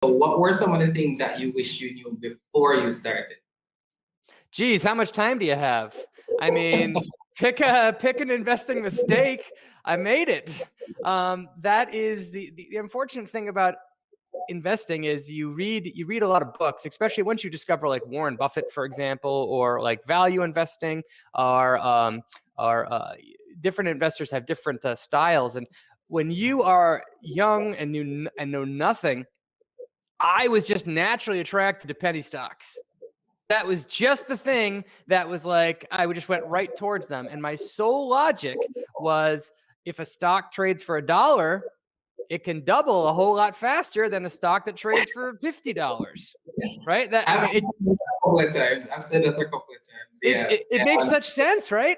So what were some of the things that you wish you knew before you started? Geez, how much time do you have? I mean, pick an investing mistake. I made it. That is the unfortunate thing about investing is you read a lot of books, especially once you discover like Warren Buffett, for example, or like value investing, or different investors have different styles. And when you are young and know nothing, I was just naturally attracted to penny stocks. That was just the thing that was like, I just went right towards them. And my sole logic was if a stock trades for $1, it can double a whole lot faster than a stock that trades for $50. Right? That I I've mean, said that a couple of times. I've said that a couple of times. it, Yeah. it, it makes such sense, right?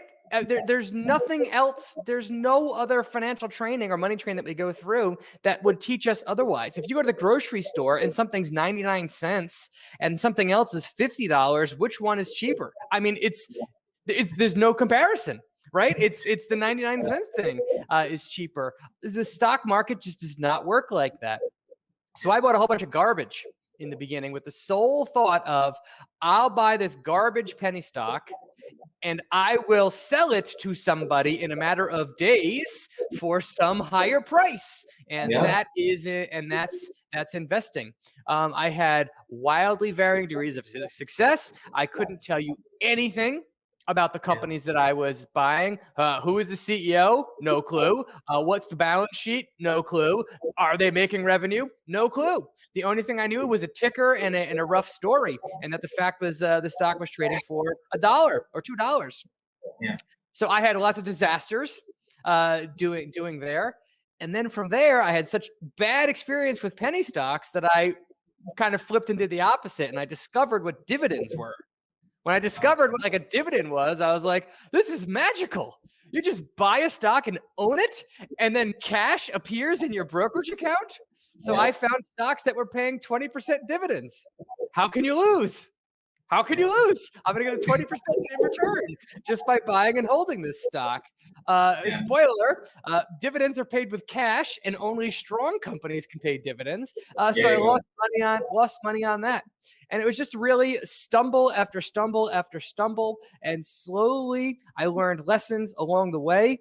There's nothing else. There's no other financial training or money training that we go through that would teach us otherwise. If you go to the grocery store and something's 99 cents and something else is $50, which one is cheaper? I mean, it's there's no comparison, right? It's the 99 cents thing is cheaper. The stock market just does not work like that. So I bought a whole bunch of garbage in the beginning with the sole thought of I'll buy this garbage penny stock and I will sell it to somebody in a matter of days for some higher price. And Yeah. that is it. And that's investing. I had wildly varying degrees of success. I couldn't tell you anything about the companies that I was buying. Who is the CEO? No clue. What's the balance sheet? No clue. Are they making revenue? No clue. The only thing I knew was a ticker and a rough story, and that the fact was the stock was trading for $1 or $2. Yeah. So I had lots of disasters doing there, and then from there I had such bad experience with penny stocks that I kind of flipped into the opposite, and I discovered what dividends were. When I discovered what like a dividend was, I was like, this is magical. You just buy a stock and own it, and then cash appears in your brokerage account. So I found stocks that were paying 20% dividends. How can you lose? How can you lose? I'm going to get a 20% in return just by buying and holding this stock. Spoiler, dividends are paid with cash and only strong companies can pay dividends. So I lost money on that. And it was just really stumble after stumble after stumble. And slowly I learned lessons along the way.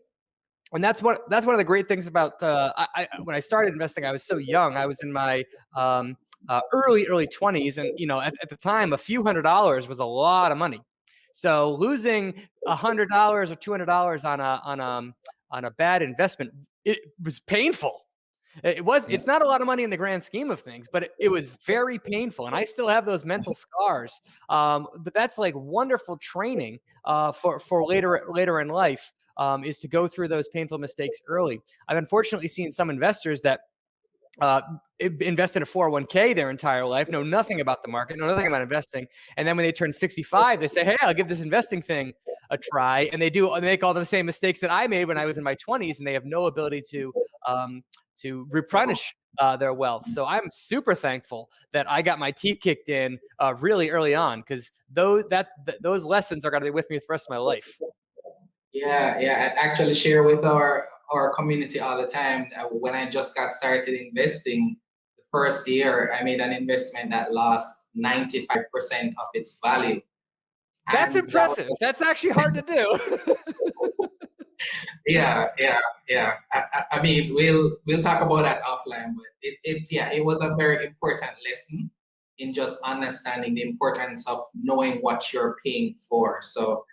And that's one of the great things about when I started investing, I was so young. I was in my early 20s, and at the time, a few $100s was a lot of money. So losing $100 or $200 on a bad investment, it was painful. It's not a lot of money in the grand scheme of things, but it was very painful, and I still have those mental scars. But that's like wonderful training for later in life. Is to go through those painful mistakes early. I've unfortunately seen some investors that invest in a 401k their entire life, know nothing about the market, know nothing about investing. And then when they turn 65, they say, hey, I'll give this investing thing a try. And they make all the same mistakes that I made when I was in my 20s, and they have no ability to replenish their wealth. So I'm super thankful that I got my teeth kicked in really early on, because those lessons are going to be with me for the rest of my life. Yeah, I actually share with our community all the time that when I just got started investing, the first year I made an investment that lost 95% of its value. That's impressive. That's actually hard to do. Yeah. I mean, we'll talk about that offline, but it was a very important lesson in just understanding the importance of knowing what you're paying for. So